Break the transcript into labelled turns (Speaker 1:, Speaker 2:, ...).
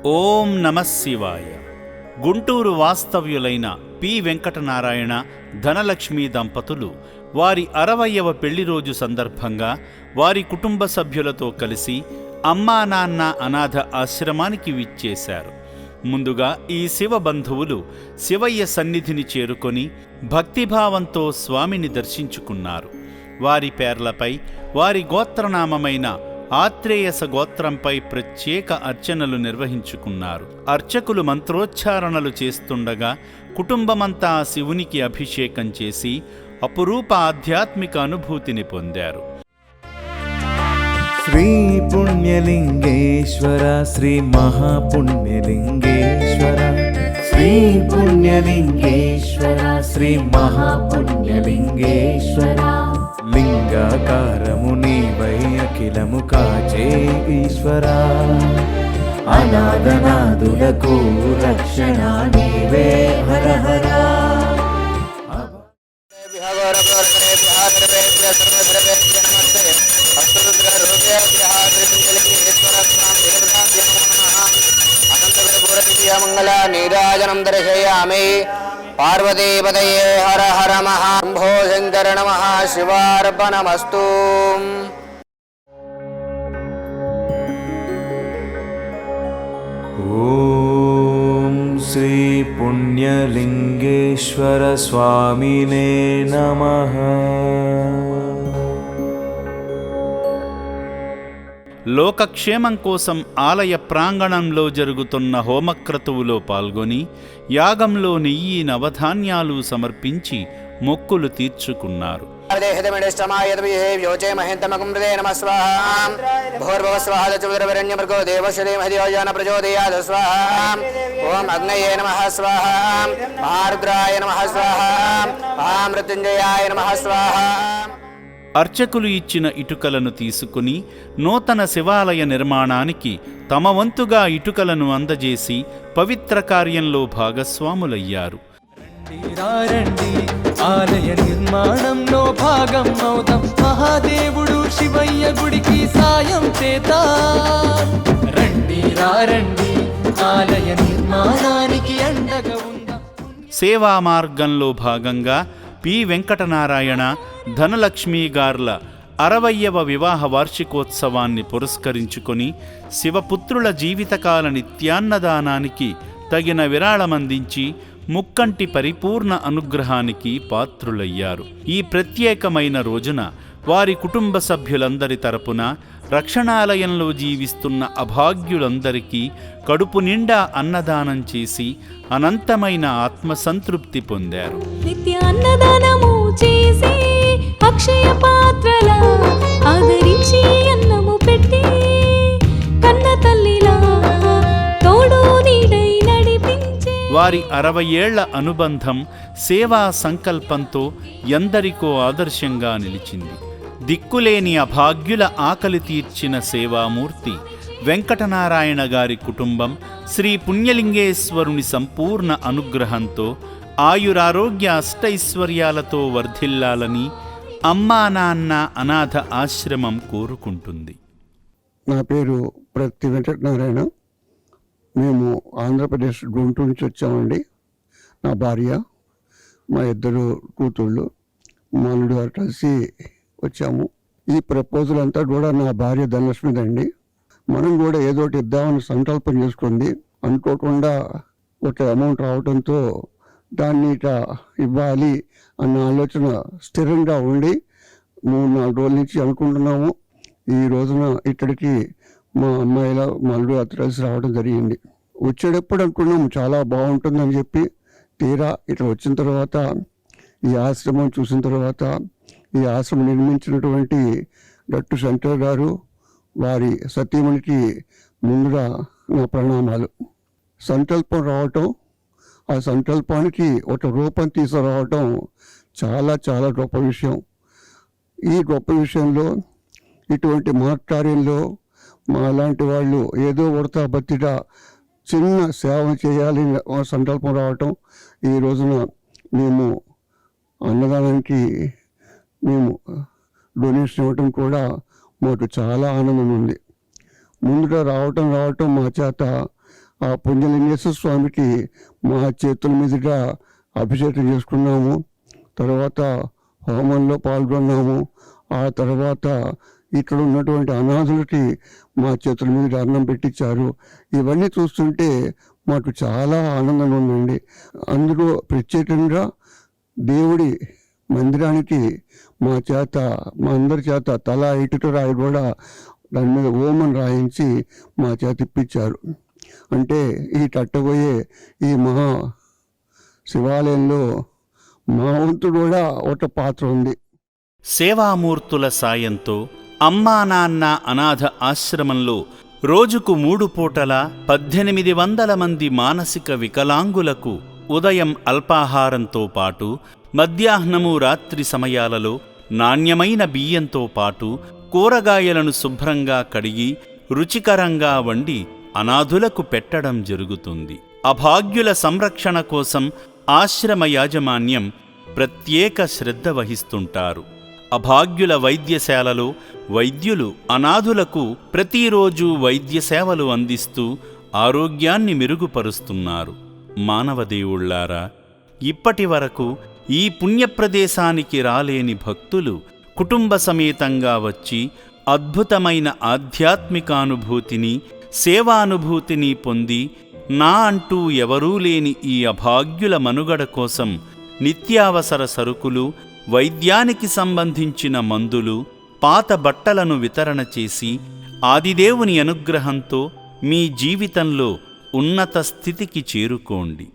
Speaker 1: ఓం నమః శివాయ. గుంటూరు వాస్తవ్యులైన పి వెంకటనారాయణ, ధనలక్ష్మి దంపతులు వారి 60వ పెళ్లి రోజు సందర్భంగా వారి కుటుంబ సభ్యులతో కలిసి అమ్మా నాన్న అనాథ ఆశ్రమానికి విచ్చేశారు. ముందుగా ఈ శివ బంధువులు శివయ్య సన్నిధిని చేరుకొని భక్తిభావంతో స్వామిని దర్శించుకున్నారు. వారి పేర్లపై వారి గోత్రనామమైన ఆత్రేయస గోత్రంపై ప్రత్యేక అర్చనలు నిర్వహించుకున్నారు. అర్చకులు మంత్రోచ్చారణలు చేస్తుండగా కుటుంబమంతా శివునికి అభిషేకం చేసి అపురూప ఆధ్యాత్మిక అనుభూతిని పొందారు.
Speaker 2: శ్రీ పుణ్యలింగేశ్వర, శ్రీ మహాపుణ్యలింగేశ్వర, శ్రీ పుణ్యలింగేశ్వర, శ్రీ మహాపుణ్యలింగేశ్వర. లింగాకారము నీవై అఖిలము కాచే ఈశ్వర, అనాథనాదులకు రక్షణ నీవే హర హర.
Speaker 3: మంగళ నీరాజనం దర్శయామి. పార్వతీపతయే హర హర మహాంభో శంకర నమః. శివార్పణమస్తు.
Speaker 2: ఓం శ్రీ పుణ్యలింగేశ్వర స్వామినే నమః.
Speaker 1: లోకక్షేమం కోసం ఆలయ ప్రాంగణంలో జరుగుతున్న హోమక్రతువులో పాల్గొని యాగంలో నెయ్యి నవధాన్యాలు సమర్పించి మొక్కులు తీర్చుకున్నారు.
Speaker 3: ఓం అగ్నయే నమః స్వాహ, ఆరుద్రాయ నమః స్వాహ, మృత్యుంజయాయ నమః స్వాహ.
Speaker 1: అర్చకులు ఇచ్చిన ఇటుకలను తీసుకుని నూతన శివాలయ నిర్మాణానికి తమ వంతుగా ఇటుకలను అందజేసి పవిత్ర కార్యంలో భాగస్వాములయ్యారు.
Speaker 2: రండి, ఆలయ నిర్మాణంలో భాగం అవుతాం. మహాదేవుడు శివయ్య గుడికి సాయం చేద్దాం. రండి రండి, ఆలయ నిర్మాణానికి అండగా ఉందాం.
Speaker 1: సేవా మార్గంలో భాగంగా పి వెంకటనారాయణ, ధనలక్ష్మి గార్ల 60వ వివాహ వార్షికోత్సవాన్ని పురస్కరించుకొని శివపుత్రుల జీవితకాల నిత్యాన్నదానానికి తగిన విరాళమందించి ముక్కంటి పరిపూర్ణ అనుగ్రహానికి పాత్రులయ్యారు. ఈ ప్రత్యేకమైన రోజున వారి కుటుంబ సభ్యులందరి తరపున రక్షణాలయంలో జీవిస్తున్న అభాగ్యులందరికీ కడుపు నిండా అన్నదానం చేసి అనంతమైన ఆత్మసంతృప్తి పొందారు.
Speaker 4: నిత్య అన్నదానము చేసి అక్షయ పాత్రల ఆదరించి అన్నము పెట్టి కన్న తల్లిలా తోడు నీడై నడిపించే
Speaker 1: వారి 60 ఏళ్ల అనుబంధం సేవా సంకల్పంతో ఎందరికో ఆదర్శంగా నిలిచింది. దిక్కులేని అభాగ్యుల ఆకలి తీర్చిన సేవామూర్తి వెంకటనారాయణ గారి కుటుంబం శ్రీ పుణ్యలింగేశ్వరుని సంపూర్ణ అనుగ్రహంతో ఆయురారోగ్య అష్టైశ్వర్యాలతో వర్ధిల్లాలని అమ్మా నాన్న అనాథ ఆశ్రమం కోరుకుంటుంది.
Speaker 5: నా పేరు ప్రతి వెంకటనారాయణ. మేము ఆంధ్రప్రదేశ్ గుంటూరు నుంచి వచ్చామండి. నా భార్య, మా 2 కూతుళ్ళు, మా అల్లుడు గారు కలిసి వచ్చాము. ఈ ప్రపోజల్ అంతా కూడా నా భార్య ధనలక్ష్మిదండి. మనం కూడా ఏదోటి ఇద్దామని సంకల్పం చేసుకుంది. అనుకోకుండా ఒక అమౌంట్ రావడంతో దాన్ని ఇవ్వాలి అన్న ఆలోచన స్థిరంగా ఉండి 3-4 రోజుల నుంచి అనుకుంటున్నాము. ఈ రోజున ఇక్కడికి మా అమ్మాయిల మల్లు కలిసి రావడం జరిగింది. వచ్చేటప్పుడు అనుకున్నాము చాలా బాగుంటుందని చెప్పి. తీరా ఇట్లా వచ్చిన తర్వాత ఈ ఆశ్రమం చూసిన తర్వాత, ఈ ఆశ్రమం నిర్మించినటువంటి గట్టు శంకర్ గారు, వారి సతీమణికి ముందుగా నా ప్రణామాలు. సంకల్పం రావటం, ఆ సంకల్పానికి ఒక రూపం తీసుకురావటం చాలా చాలా గొప్ప విషయం. ఈ గొప్ప విషయంలో, ఇటువంటి మహత్కార్యంలో మా లాంటి వాళ్ళు ఏదో ఉడతా బతిగా చిన్న సేవ చేయాలి సంకల్పం రావటం, ఈ రోజున మేము అన్నదానానికి మేము డొనేషన్ ఇవ్వటం కూడా మాకు చాలా ఆనందం ఉంది. ముందుగా రావటం మా చేత ఆ పుణ్యలింగేశ్వర స్వామికి మా చేతుల మీదుగా అభిషేకం చేసుకున్నాము. తర్వాత హోమంలో పాల్గొన్నాము. ఆ తర్వాత ఇక్కడ ఉన్నటువంటి అనాథులకి మా చేతుల మీద అన్నం పెట్టించారు. ఇవన్నీ చూస్తుంటే మాకు చాలా ఆనందంగా ఉందండి. అందులో ప్రత్యేకంగా దేవుడి మందిరానికి మా అందరి చేత తలా ఇటుక రాయి కూడా దాని మీద ఓమని రాయించి మా చేత ఇప్పించారు. అంటే ఈ కట్టబోయే ఈ మహా శివాలయంలో మా వంతు కూడా ఒక పాత్ర ఉంది.
Speaker 1: సేవామూర్తుల సాయంతో అమ్మా నాన్న అనాథ ఆశ్రమంలో రోజుకు 3 పూటలా 1800 మంది మానసిక వికలాంగులకు ఉదయం అల్పాహారంతో పాటు మధ్యాహ్నము రాత్రి సమయాలలో నాణ్యమైన బియ్యంతో పాటు కూరగాయలను శుభ్రంగా కడిగి రుచికరంగా వండి అనాథులకు పెట్టడం జరుగుతుంది. అభాగ్యుల సంరక్షణ కోసం ఆశ్రమ యాజమాన్యం ప్రత్యేక శ్రద్ధ వహిస్తుంటారు. అభాగ్యుల వైద్యశాలలో వైద్యులు అనాథులకు ప్రతిరోజు వైద్య సేవలు అందిస్తూ ఆరోగ్యాన్ని మెరుగుపరుస్తున్నారు. మానవదేవుళ్లారా, ఇప్పటి వరకు ఈ పుణ్యప్రదేశానికి రాలేని భక్తులు కుటుంబ సమేతంగా వచ్చి అద్భుతమైన ఆధ్యాత్మికానుభూతిని, సేవానుభూతిని పొంది నా అంటూ ఎవరూ లేని ఈ అభాగ్యుల మనుగడ కోసం నిత్యావసర సరుకులు, వైద్యానికి సంబంధించిన మందులు, పాత బట్టలను వితరణ చేసి ఆదిదేవుని అనుగ్రహంతో మీ జీవితంలో ఉన్నత స్థితికి చేరుకోండి.